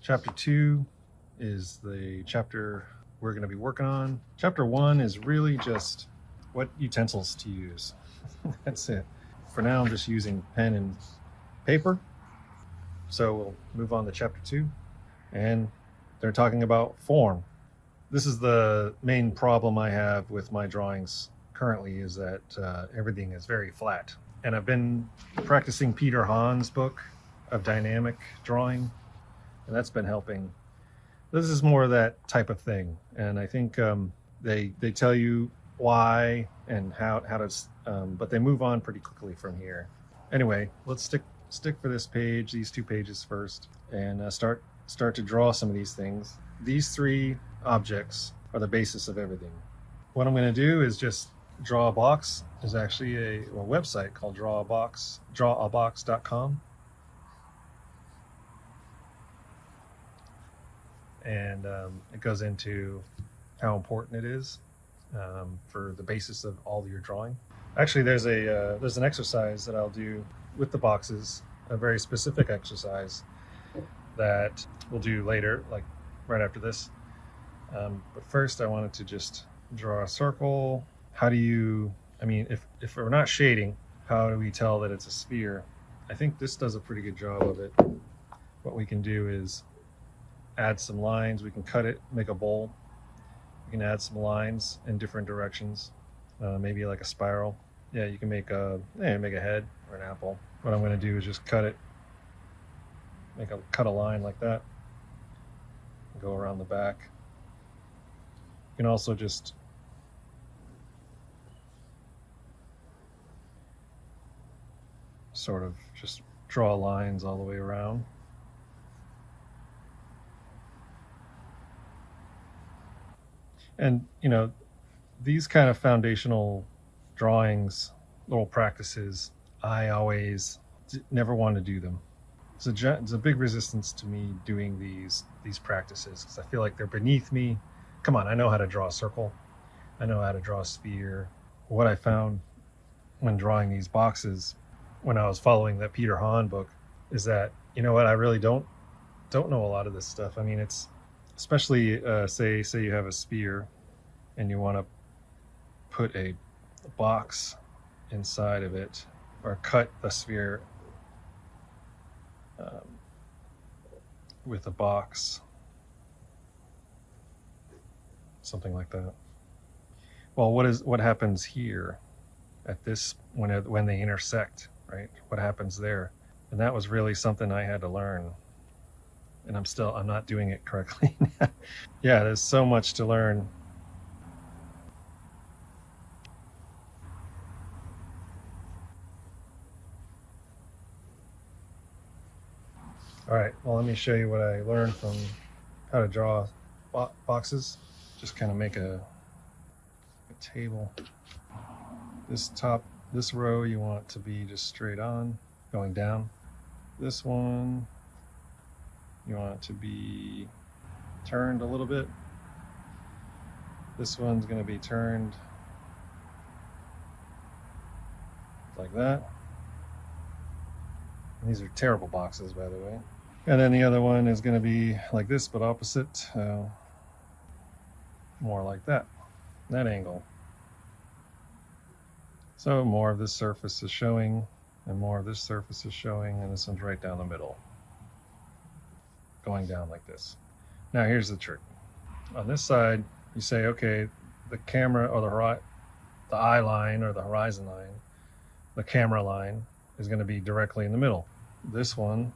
Chapter 2 is the chapter we're going to be working on. Chapter 1 is really just what utensils to use. That's it. For now, I'm just using pen and paper. So we'll move on to chapter 2. And they're talking about form. This is the main problem I have with my drawings currently, is that everything is very flat. And I've been practicing Peter Hahn's book of dynamic drawing, and that's been helping. This is more of that type of thing, and I think they tell you why and how to, but they move on pretty quickly from here. Anyway, let's stick for this page, these 2 pages first, and start to draw some of these things. These 3 objects are the basis of everything. What I'm going to do is just draw a box. There's actually a website called drawabox.com. And it goes into how important it is for the basis of all your drawing. Actually, there's an exercise that I'll do with the boxes, a very specific exercise that we'll do later, like right after this. But first, I wanted to just draw a circle. How do you, if we're not shading, how do we tell that it's a sphere? I think this does a pretty good job of it. What we can do is add some lines. We can cut it, make a bowl. We can add some lines in different directions, maybe like a spiral. Yeah, you can make a head or an apple. What I'm going to do is just cut it, cut a line like that, go around the back. You can also just sort of just draw lines all the way around. And, these kind of foundational drawings, little practices, I always never want to do them. It's a big resistance to me doing these practices, because I feel like they're beneath me. Come on, I know how to draw a circle. I know how to draw a sphere. What I found when drawing these boxes, when I was following that Peter Hahn book, is that, I really don't know a lot of this stuff. It's especially say you have a sphere and you want to put a box inside of it, or cut the sphere with a box, something like that. Well, what happens here at this when they intersect, right? What happens there? And that was really something I had to learn, and I'm not doing it correctly. Yeah, there's so much to learn. All right, well, let me show you what I learned from how to draw boxes. Just kind of make a table. This row you want to be just straight on, going down. This one, you want it to be turned a little bit. This one's going to be turned like that. And these are terrible boxes, by the way. And then the other one is going to be like this, but opposite, more like that angle. So more of this surface is showing, and more of this surface is showing, and this one's right down the middle, going down like this. Now here's the trick. On this side, you say, okay, the camera, or the eye line or the horizon line, the camera line is going to be directly in the middle. This one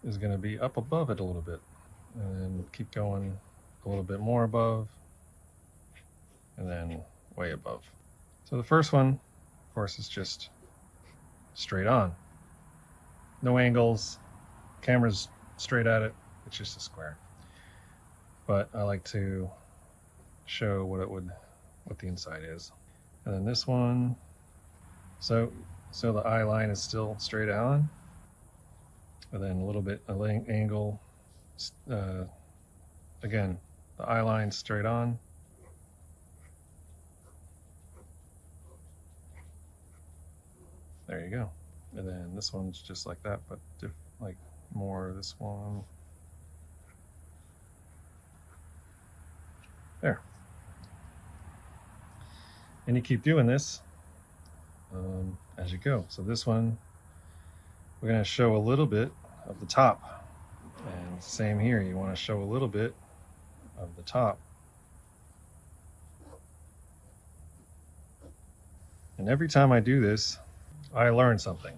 is going to be up above it a little bit, and then keep going a little bit more above, and then way above. So the first one, of course, is just straight on. No angles, camera's straight at it, it's just a square. But I like to show what the inside is. And then this one, so the eye line is still straight on, and then a little bit of angle. Again, the eye line straight on. There you go. And then this one's just like that, but like more this one. There. And you keep doing this as you go. So this one, we're going to show a little bit of the top. And same here, you want to show a little bit of the top. And every time I do this, I learn something.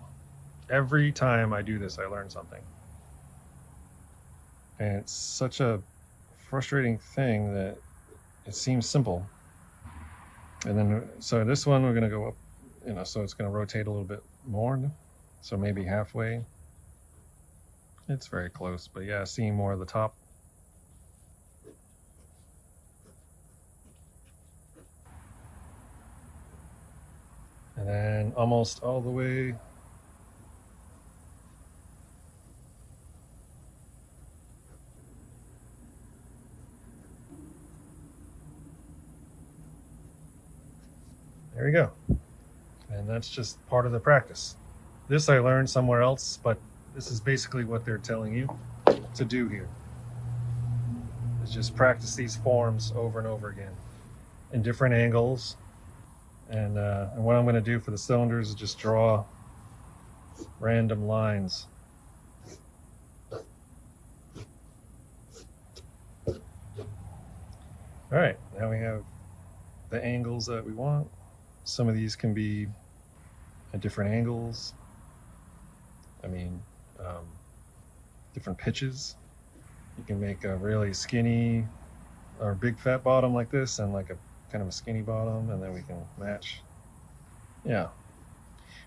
Every time I do this, I learn something. And it's such a frustrating thing that it seems simple. And then, so this one, we're going to go up, so it's going to rotate a little bit more. So maybe halfway. It's very close, but yeah, seeing more of the top. And then almost all the way. There we go. And that's just part of the practice. This I learned somewhere else, but this is basically what they're telling you to do here. Is just practice these forms over and over again in different angles. And what I'm going to do for the cylinders is just draw random lines. All right, now we have the angles that we want. Some of these can be at different angles. Different pitches. You can make a really skinny or big fat bottom like this and like a kind of a skinny bottom, and then we can match. Yeah.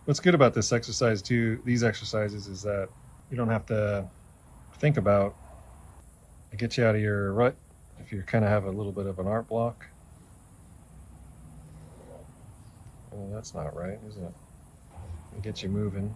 What's good about this exercise too, these exercises, is that you don't have to think about it. Gets you out of your rut if you kind of have a little bit of an art block. Well, that's not right, is it? It gets you moving.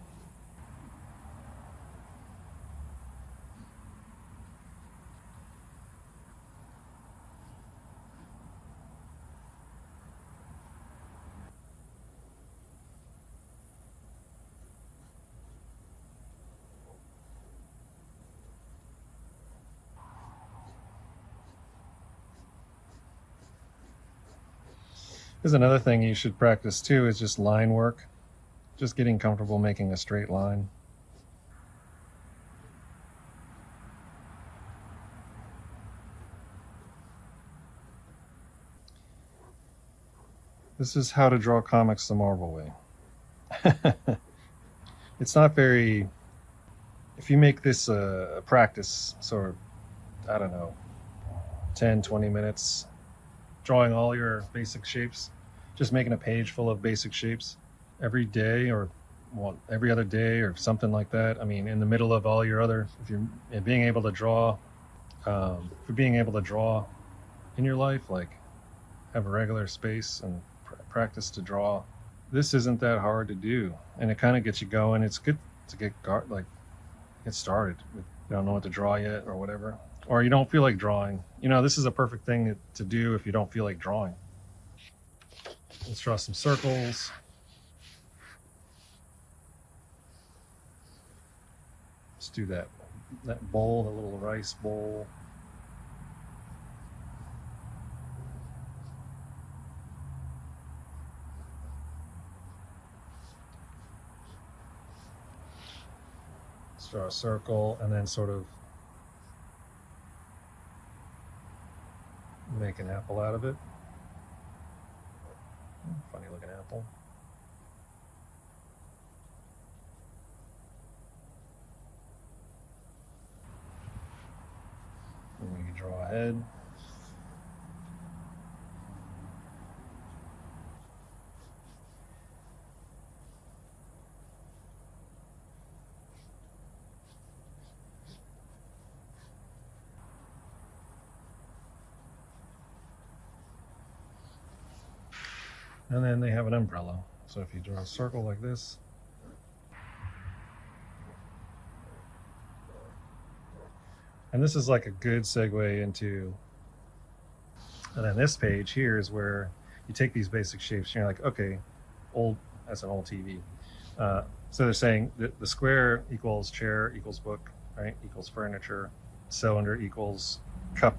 There's another thing you should practice too, is just line work. Just getting comfortable making a straight line. This is how to draw comics the Marvel way. It's not very, if you make this a practice, sort of, I don't know, 10, 20 minutes, drawing all your basic shapes, just making a page full of basic shapes every day, or every other day or something like that. I mean, in the middle of all your other, if you're being able to draw, for being able to draw in your life, like have a regular space and practice to draw. This isn't that hard to do, and it kind of gets you going. It's good to get started. You don't know what to draw yet or whatever, or you don't feel like drawing. This is a perfect thing to do if you don't feel like drawing. Let's draw some circles. Let's do that bowl, the little rice bowl. Let's draw a circle and then sort of make an apple out of it. Funny looking apple. And we can draw a head. And then they have an umbrella. So if you draw a circle like this, and this is like a good segue into, and then this page here is where you take these basic shapes and you're like, okay, that's an old TV. So they're saying that the square equals chair equals book, right? Equals furniture. Cylinder equals cup,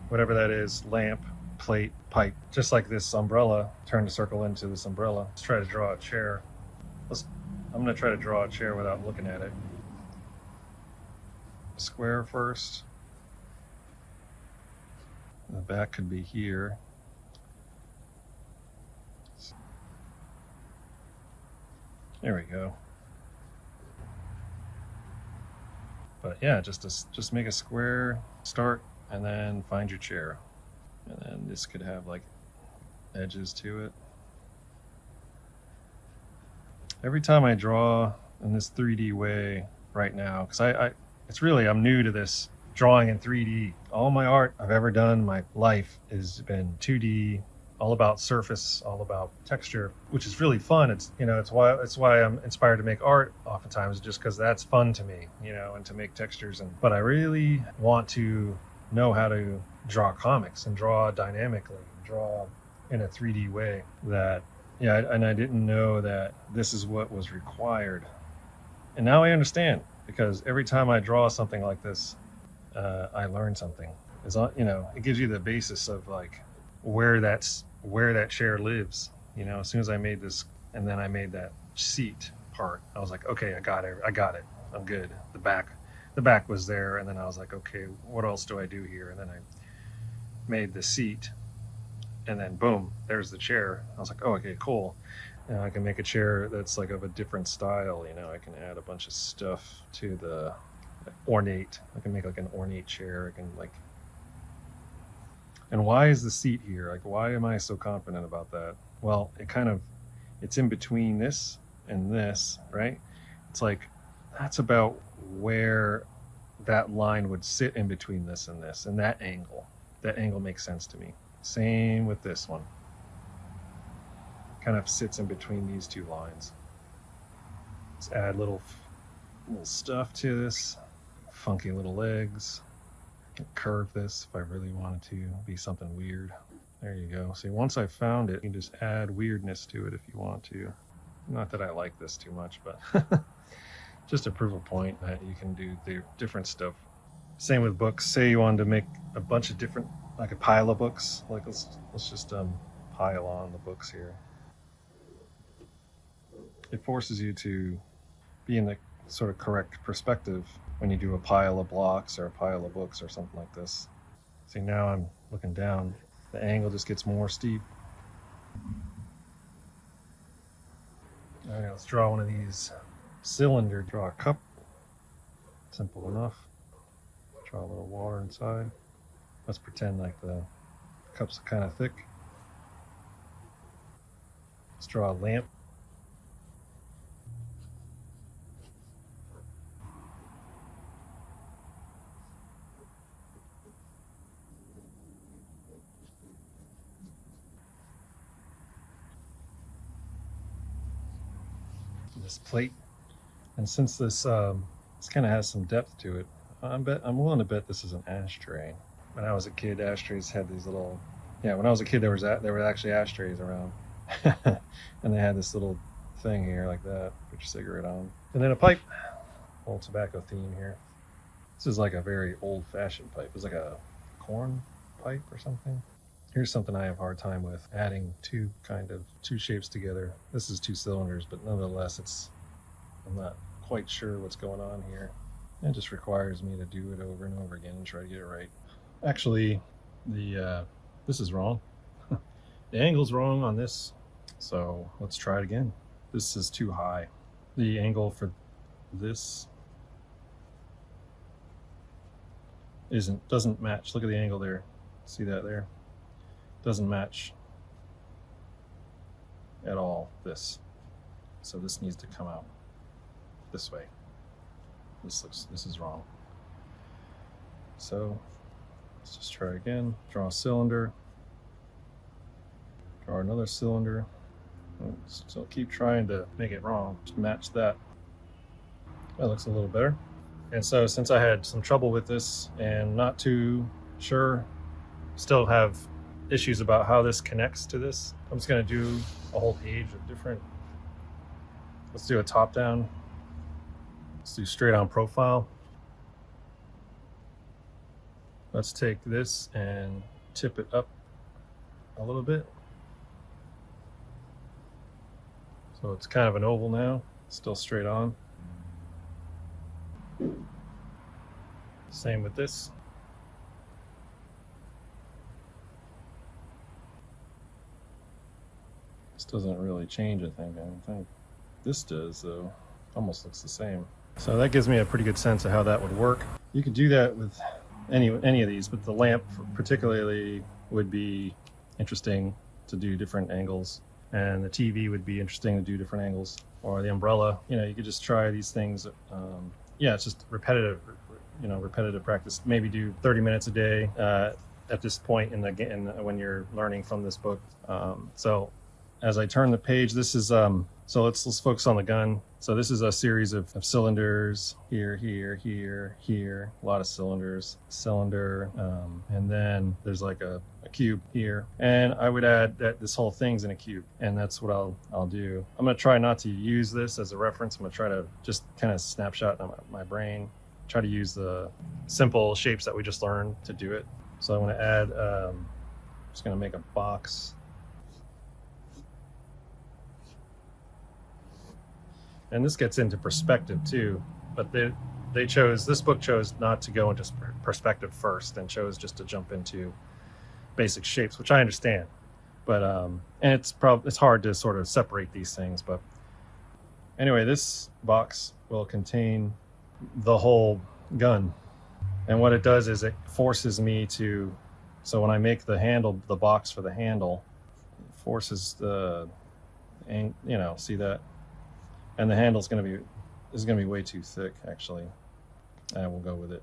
whatever that is, lamp, plate, pipe. Just like this umbrella, turn the circle into this umbrella. Let's try to draw a chair. I'm gonna try to draw a chair without looking at it. Square first. The back could be here. There we go. But yeah, just make a square, start, and then find your chair. And then this could have like edges to it. Every time I draw in this 3D way right now, because I'm new to this drawing in 3D. All my art I've ever done in my life has been 2D, all about surface, all about texture, which is really fun. It's why I'm inspired to make art oftentimes, just because that's fun to me, and to make textures. But I really want to know how to draw comics and draw dynamically, draw in a 3D way. And I didn't know that this is what was required. And now I understand, because every time I draw something like this, I learn something. It gives you the basis of like where that chair lives. As soon as I made this, and then I made that seat part, I was like, okay, I got it. I'm good. The back was there, and then I was like, okay, what else do I do here? And then I made the seat, and then boom, there's the chair. I was like, oh, okay, cool. Now I can make a chair that's like of a different style. I can add a bunch of stuff to the ornate. I can make like an ornate chair. And why is the seat here? Like, why am I so confident about that? Well, it's in between this and this, right? It's like, that's about where that line would sit in between this and this, and that angle makes sense to me. Same with this one. Kind of sits in between these two lines. Let's add little stuff to this. Funky little legs. I can curve this if I really wanted to be something weird. There you go. See, once I found it, you can just add weirdness to it if you want to. Not that I like this too much, but just to prove a point that you can do the different stuff. Same with books. Say you wanted to make a bunch of different, like a pile of books. Like let's just pile on the books here. It forces you to be in the sort of correct perspective when you do a pile of blocks or a pile of books or something like this. See, now I'm looking down. The angle just gets more steep. All right, let's draw one of these cylinder. Draw a cup. Simple enough. Draw a little water inside. Let's pretend like the cup's kind of thick. Let's draw a lamp. This plate, and since this kind of has some depth to it, I'm willing to bet this is an ashtray. When I was a kid, ashtrays had these little, when I was a kid, there were actually ashtrays around, and they had this little thing here like that, put your cigarette on, and then a pipe. Old tobacco theme here. This is like a very old-fashioned pipe. It's like a corn pipe or something. Here's something I have a hard time with, adding two shapes together. This is two cylinders, but nonetheless, I'm not quite sure what's going on here. It just requires me to do it over and over again and try to get it right. Actually, this is wrong. The angle's wrong on this, so let's try it again. This is too high. The angle for this doesn't match. Look at the angle there. See that there? Doesn't match at all this. So this needs to come out this way. This is wrong. So let's just try again. Draw a cylinder. Draw another cylinder. So keep trying to make it wrong. Just match that. That looks a little better. And so since I had some trouble with this and not too sure, still have issues about how this connects to this, I'm just going to do a whole page of different. Let's do a top down. Let's do straight on profile. Let's take this and tip it up a little bit. So it's kind of an oval now, still straight on. Same with this. This doesn't really change, I don't think. This does, though. Almost looks the same. So that gives me a pretty good sense of how that would work. You could do that with any of these, but the lamp particularly would be interesting to do different angles, and the TV would be interesting to do different angles, or the umbrella. You know, you could just try these things. Yeah, it's just repetitive practice. Maybe do 30 minutes a day at this point when you're learning from this book. So as I turn the page, this is so let's focus on the gun. So this is a series of cylinders here, a lot of cylinders, and then there's like a cube here. And I would add that this whole thing's in a cube, and that's what I'll do. I'm gonna try not to use this as a reference. I'm gonna try to just kind of snapshot my brain, try to use the simple shapes that we just learned to do it. So I'm gonna add, just gonna make a box. And this gets into perspective too, but this book chose not to go into perspective first, and chose just to jump into basic shapes, which I understand. But and it's hard to sort of separate these things. But anyway, this box will contain the whole gun, and what it does is it forces me to. So when I make the box for the handle, it forces see that. And the handle is going to be way too thick, actually. I will go with it.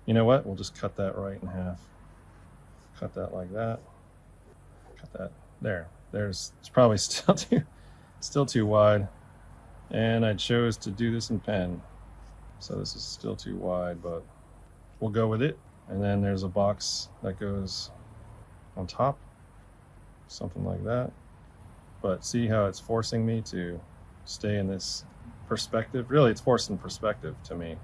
You know what? We'll just cut that right in half. Cut that like that. Cut that there. It's probably still too wide. And I chose to do this in pen, so this is still too wide, but we'll go with it. And then there's a box that goes on top, something like that. But see how it's forcing me to stay in this perspective? Really, it's forcing perspective to me.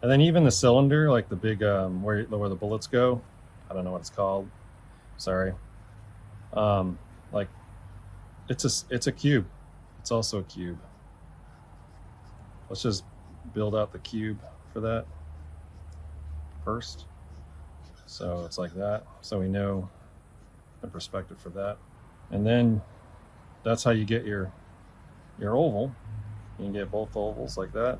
And then even the cylinder, like the big, where the bullets go, I don't know what it's called. Sorry. Like it's a cube. It's also a cube. Let's just build out the cube for that first. So it's like that. So we know the perspective for that. And then that's how you get your oval. You can get both ovals like that.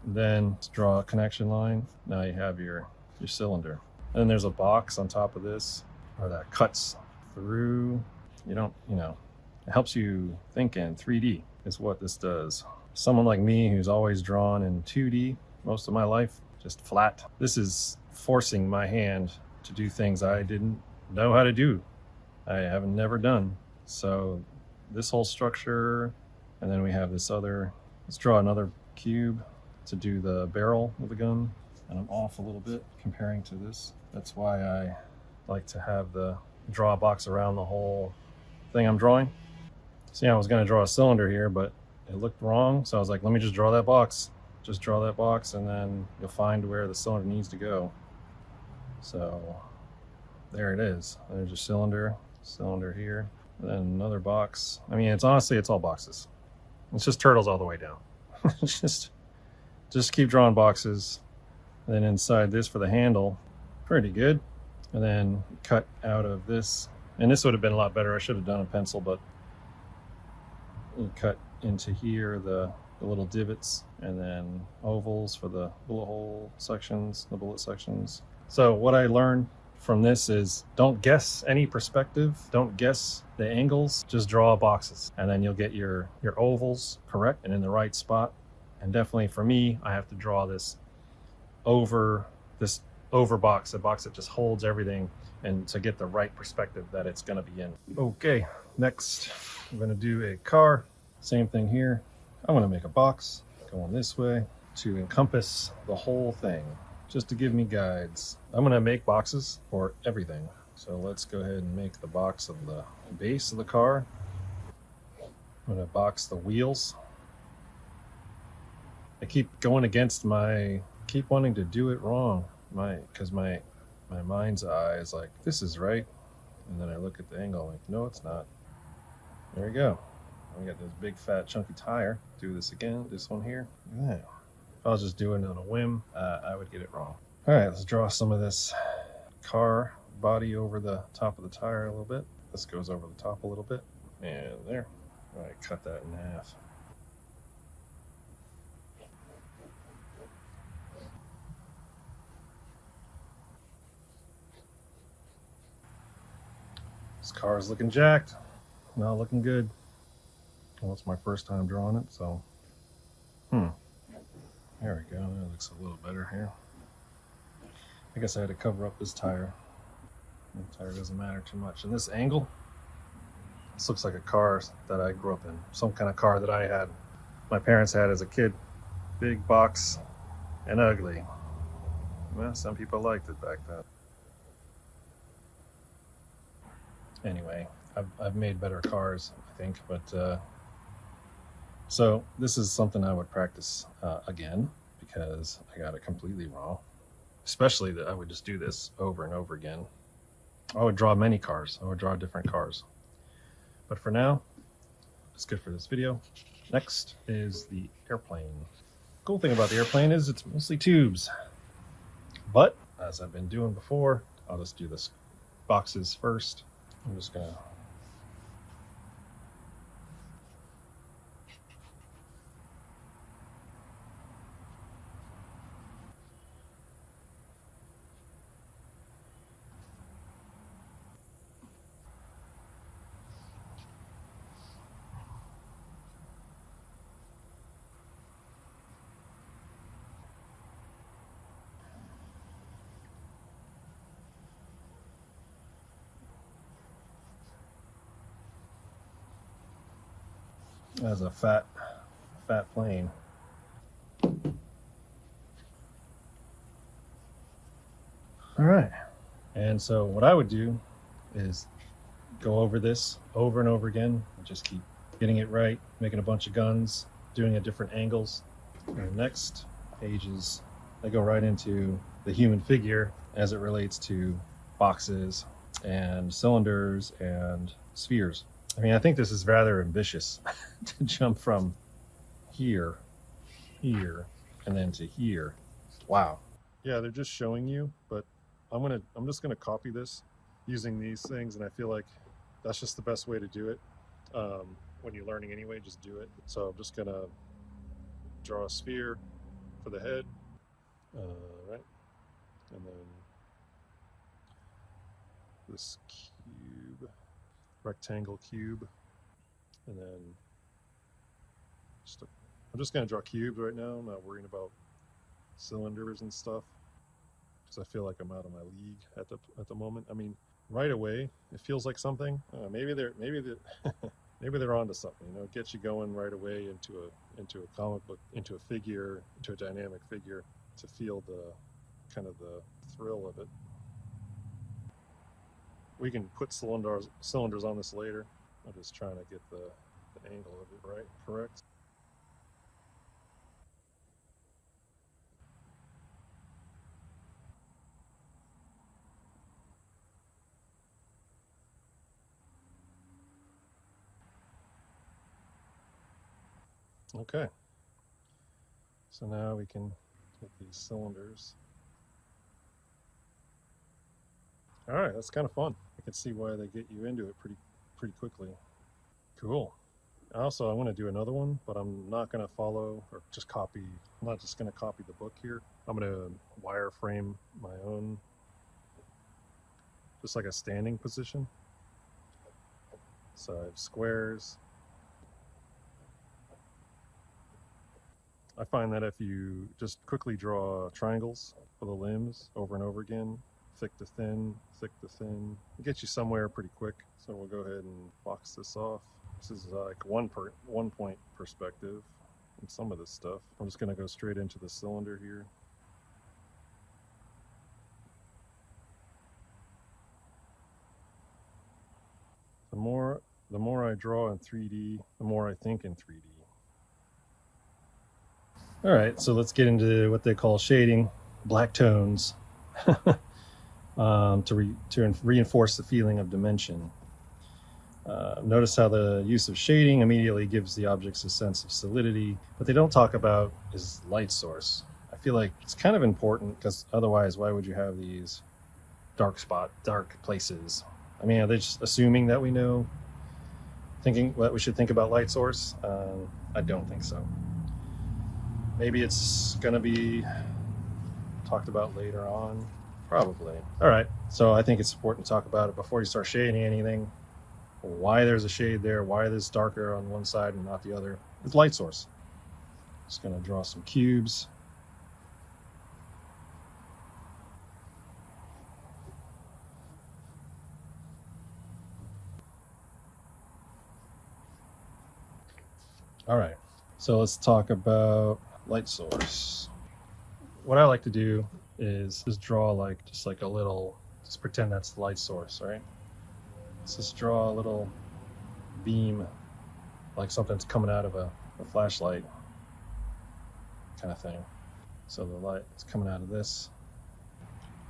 Then to draw a connection line, now you have your cylinder. And then there's a box on top of this, or that cuts through. It helps you think in 3D is what this does. Someone like me who's always drawn in 2D most of my life, just flat. This is forcing my hand to do things I didn't know how to do. I have never done. So this whole structure, and then we have this other, let's draw another cube to do the barrel of the gun. And I'm off a little bit comparing to this. That's why I like to draw a box around the whole thing I'm drawing. See, I was gonna draw a cylinder here, but it looked wrong. So I was like, let me just draw that box. Just draw that box, and then you'll find where the cylinder needs to go. So there it is. There's your cylinder here, and then another box. I mean, it's all boxes. It's just turtles all the way down. just keep drawing boxes. And then inside this for the handle, pretty good. And then cut out of this, and this would have been a lot better. I should have done a pencil, but you cut into here the little divots, and then ovals for the bullet sections. So what I learned from this is, don't guess any perspective, don't guess the angles, just draw boxes, and then you'll get your ovals correct and in the right spot. And definitely for me, I have to draw this over box, a box that just holds everything, and to get the right perspective that it's going to be in. Okay, next I'm going to do a car. Same thing here. I'm going to make a box going this way to encompass the whole thing, just to give me guides. I'm going to make boxes for everything. So let's go ahead and make the box of the base of the car. I'm going to box the wheels. I keep going against my keep wanting to do it wrong. Because my mind's eye is like, this is right. And then I look at the angle like, no, it's not. There we go. We got this big fat chunky tire. Do this again, this one here. Yeah. If I was just doing it on a whim, I would get it wrong. All right, let's draw some of this car body over the top of the tire a little bit. This goes over the top a little bit. And there. All right, cut that in half. This car is looking jacked. Not looking good. Well, it's my first time drawing it, so. There we go. That looks a little better here. I guess I had to cover up this tire. The tire doesn't matter too much. And this angle, this looks like a car that I grew up in. Some kind of car that I had. My parents had as a kid. Big box and ugly. Well, some people liked it back then. Anyway, I've made better cars, I think, but so this is something I would practice again, because I got it completely wrong. Especially that I would just do this over and over again. I would draw many cars. I would draw different cars. But for now, it's good for this video. Next is the airplane. Cool thing about the airplane is it's mostly tubes. But as I've been doing before, I'll just do this boxes first. I'm just gonna as a fat plane. All right, and so what I would do is go over this over and over again and just keep getting it right, making a bunch of guns, doing it at different angles. And the next pages, they go right into the human figure as it relates to boxes and cylinders and spheres. I mean, I think this is rather ambitious to jump from here, and then to here. Wow. Yeah, they're just showing you, but I'm just gonna copy this using these things, and I feel like that's just the best way to do it. When you're learning anyway, just do it. So I'm just gonna draw a sphere for the head, right, and then this cube, rectangle cube, and then I'm just going to draw cubes right now. I'm not worrying about cylinders and stuff because I feel like I'm out of my league at the moment. I mean, right away it feels like something. Maybe they're maybe they're onto something. You know, it gets you going right away into a comic book, into a figure, into a dynamic figure, to feel the kind of the thrill of it. We can put cylinders on this later. I'm just trying to get the angle of it right, correct. Okay. So now we can get these cylinders. All right, that's kind of fun. I can see why they get you into it pretty quickly. Cool. Also, I want to do another one, but I'm not going to follow or just copy. I'm not just going to copy the book here. I'm going to wireframe my own, just like a standing position. So I have squares. I find that if you just quickly draw triangles for the limbs over and over again, thick to thin, thick to thin, it gets you somewhere pretty quick. So we'll go ahead and box this off. This is like one point perspective in some of this stuff. I'm just going to go straight into the cylinder here. The more I draw in 3D, the more I think in 3D. All right, so let's get into what they call shading, black tones, to reinforce the feeling of dimension. Notice how the use of shading immediately gives the objects a sense of solidity. What they don't talk about is light source. I feel like it's kind of important, because otherwise why would you have these dark places? I mean, are they just assuming that we know, thinking what we should think about light source? I don't think so. Maybe it's going to be talked about later on. Probably. All right, so I think it's important to talk about it before you start shading anything. Why there's a shade there, why there's darker on one side and not the other. It's light source. Just going to draw some cubes. All right, so let's talk about light source. What I like to do is just draw just like a little, just pretend that's the light source, right? Let's just draw a little beam, like something's coming out of a flashlight kind of thing. So the light is coming out of this.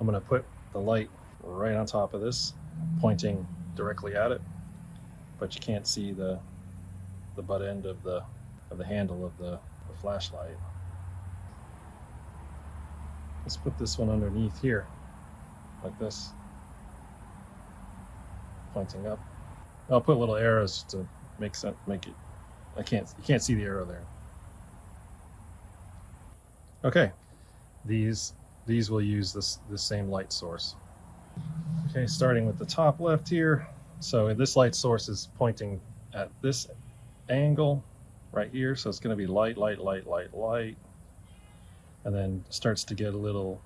I'm going to put the light right on top of this, pointing directly at it, but you can't see the butt end of the handle of the flashlight. Let's put this one underneath here, like this, pointing up. I'll put little arrows to make it. You can't see the arrow there. Okay, these will use this same light source. Okay, starting with the top left here. So this light source is pointing at this angle right here, so it's going to be light, and then starts to get a little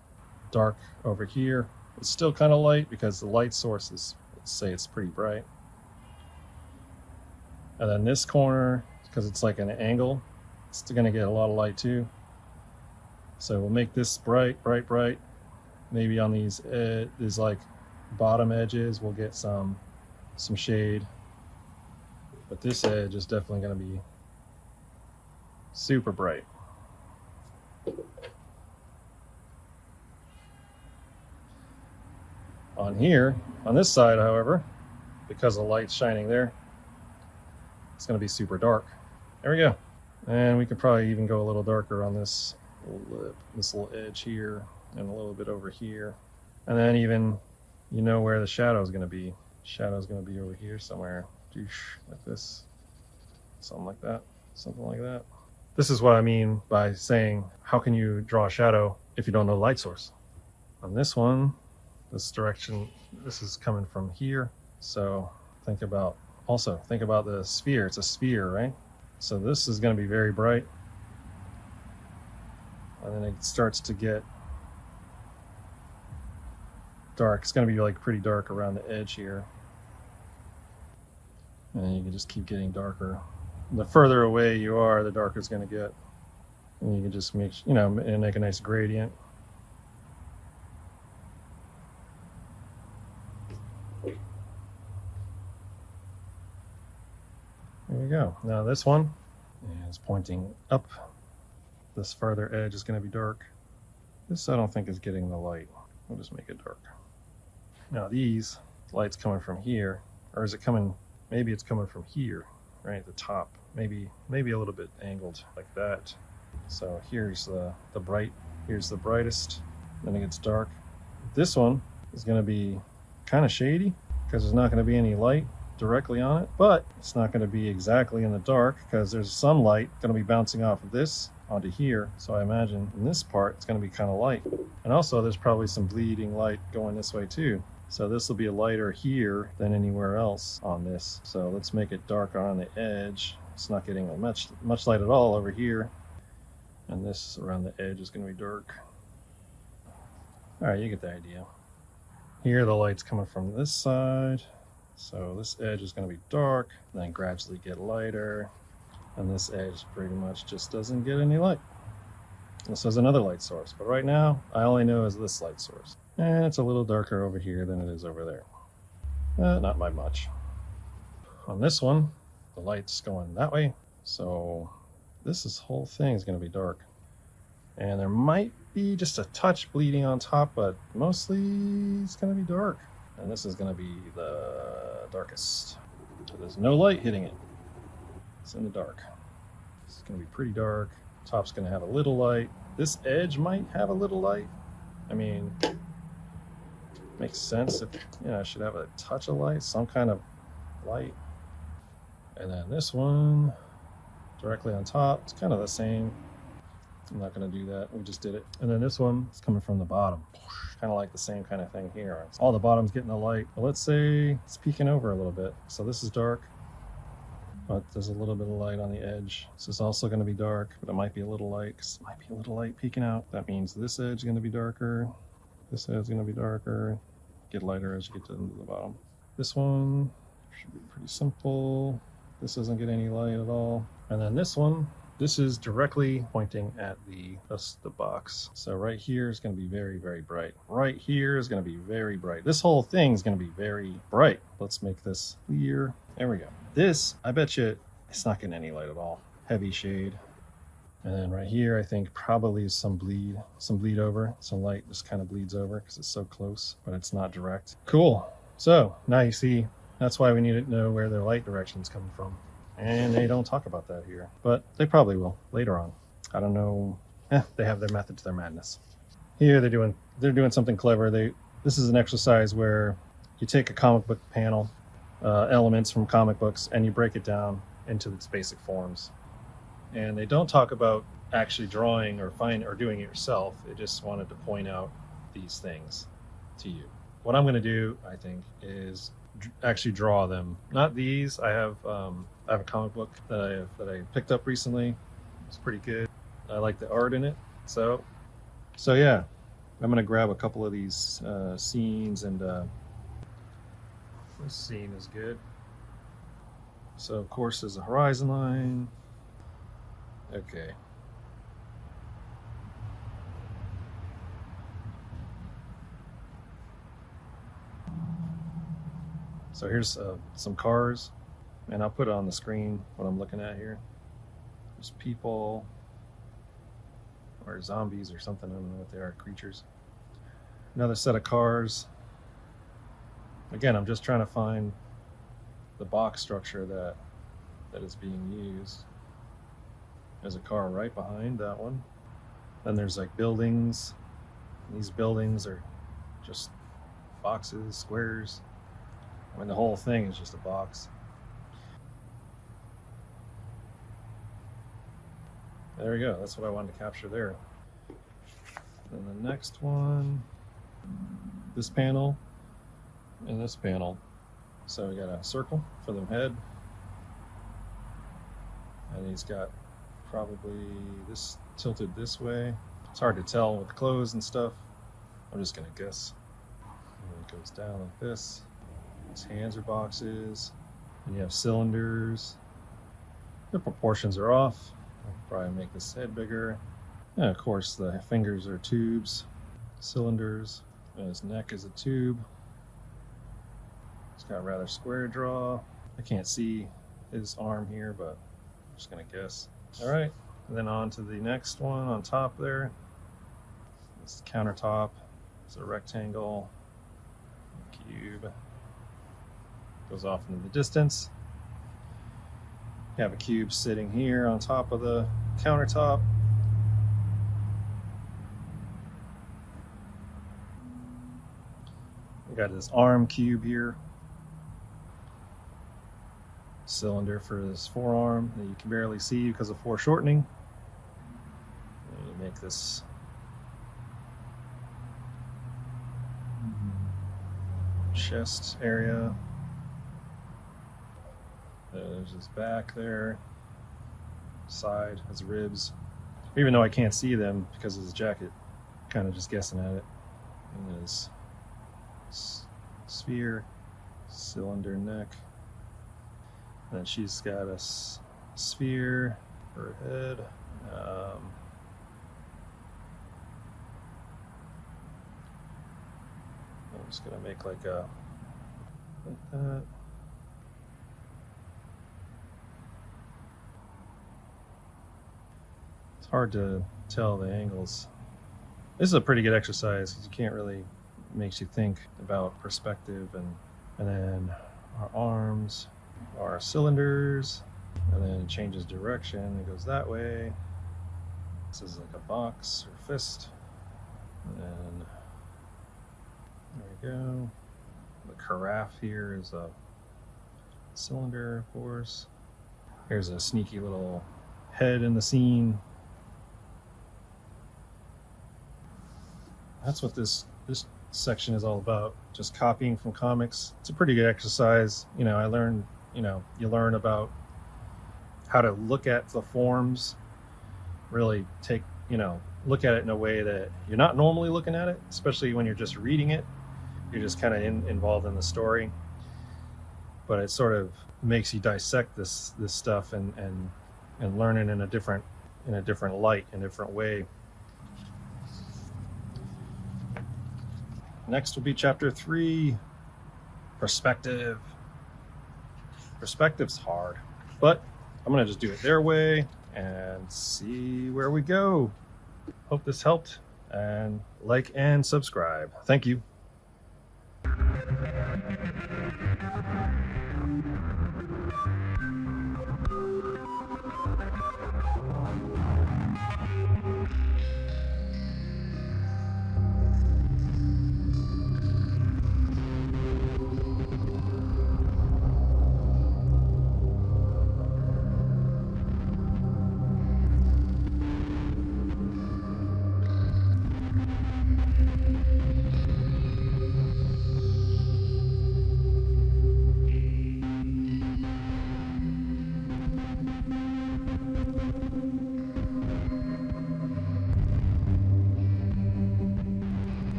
dark over here. It's still kind of light because the light source is, let's say it's pretty bright. And then this corner, because it's like an angle, it's going to get a lot of light too. So we'll make this bright. Maybe on these like bottom edges we'll get some shade, but this edge is definitely going to be super bright. On here, on this side, however, because the light's shining there, it's going to be super dark. There we go. And we could probably even go a little darker on this little edge here and a little bit over here. And then even, you know where the shadow is going to be. Shadow's going to be over here somewhere. Like this. Something like that. This is what I mean by saying, how can you draw a shadow if you don't know the light source? On this one, this direction, this is coming from here. So think about the sphere. It's a sphere, right? So this is going to be very bright. And then it starts to get dark. It's going to be like pretty dark around the edge here. And you can just keep getting darker. The further away you are, the darker it's going to get. And you can just make a nice gradient. There you go. Now this one is pointing up. This further edge is going to be dark. This I don't think is getting the light. We'll just make it dark. Now these light's coming from here, or is it coming? Maybe it's coming from here, right at the top. Maybe a little bit angled like that. So here's the bright. Here's the brightest. Then it gets dark. This one is going to be kind of shady because there's not going to be any light directly on it, but it's not going to be exactly in the dark because there's some light going to be bouncing off of this onto here. So I imagine in this part it's going to be kind of light. And also there's probably some bleeding light going this way too. So this will be lighter here than anywhere else on this. So let's make it darker on the edge. It's not getting much light at all over here. And this around the edge is going to be dark. All right, you get the idea. Here the light's coming from this side. So this edge is going to be dark, then gradually get lighter. And this edge pretty much just doesn't get any light. This is another light source, but right now I only know is this light source. And it's a little darker over here than it is over there. Not by much. On this one, the light's going that way. So this whole thing is going to be dark. And there might be just a touch bleeding on top, but mostly it's going to be dark. And this is going to be the darkest. So there's no light hitting it. It's in the dark. It's going to be pretty dark. Top's going to have a little light. This edge might have a little light. I mean, makes sense. If, I should have a touch of light, some kind of light. And then this one directly on top, it's kind of the same. I'm not going to do that. We just did it. And then this one is coming from the bottom. Kind of like the same kind of thing here. All the bottom's getting the light. But let's say it's peeking over a little bit. So this is dark, but there's a little bit of light on the edge. This is also going to be dark, but it might be a little light because it might be a little light peeking out. That means this edge is going to be darker. This edge is going to be darker. Get lighter as you get to the bottom. This one should be pretty simple. This doesn't get any light at all. And then this one, this is directly pointing at the box. So right here is going to be very, very bright. Right here is going to be very bright. This whole thing is going to be very bright. Let's make this clear. There we go. This, I bet you, it's not getting any light at all. Heavy shade. And then right here, I think probably is some bleed over. Some light just kind of bleeds over because it's so close, but it's not direct. Cool. So now you see, that's why we need to know where their light direction is coming from. And they don't talk about that here, but they probably will later on. I don't know. They have their method to their madness. Here they're doing something clever. This is an exercise where you take a comic book panel, elements from comic books, and you break it down into its basic forms. And they don't talk about actually drawing or doing it yourself. They just wanted to point out these things to you. What I'm going to do, I think, is actually draw them. Not these. I have a comic book that I picked up recently. It's pretty good. I like the art in it. So yeah, I'm gonna grab a couple of these scenes, and this scene is good. So of course there's a horizon line. Okay. So here's some cars, and I'll put it on the screen what I'm looking at here. There's people or zombies or something. I don't know what they are, creatures. Another set of cars. Again, I'm just trying to find the box structure that is being used. There's a car right behind that one. Then there's like buildings. These buildings are just boxes, squares. I mean, the whole thing is just a box. There we go. That's what I wanted to capture there. Then the next one, this panel and this panel. So we got a circle for the head. And he's got probably this tilted this way. It's hard to tell with clothes and stuff. I'm just going to guess. And it goes down like this. His hands are boxes, and you have cylinders. The proportions are off. I'll probably make this head bigger. And of course the fingers are tubes, cylinders, and his neck is a tube. He's got a rather square draw. I can't see his arm here, but I'm just gonna guess. All right, and then on to the next one on top there. This countertop. It's a rectangle, cube. Goes off into the distance. You have a cube sitting here on top of the countertop. We got this arm cube here. Cylinder for this forearm that you can barely see because of foreshortening. And you make this chest area. There's his back there, side, his ribs. Even though I can't see them because of his jacket, kind of just guessing at it. And his sphere, cylinder neck. And then she's got a sphere for her head. I'm just gonna make like that. Hard to tell the angles. This is a pretty good exercise because you can't really, makes you think about perspective. And then our arms are cylinders, and then it changes direction. It goes that way. This is like a box or fist. And then there we go. The carafe here is a cylinder, of course. Here's a sneaky little head in the scene. That's what this section is all about. Just copying from comics. It's a pretty good exercise. You know, I learned, you learn about how to look at the forms, really take, look at it in a way that you're not normally looking at it, especially when you're just reading it. You're just kind of involved in the story. But it sort of makes you dissect this stuff and learn it in a different light, in a different way. Next will be chapter 3, perspective. Perspective's hard, but I'm gonna just do it their way and see where we go. Hope this helped, and like and subscribe. Thank you.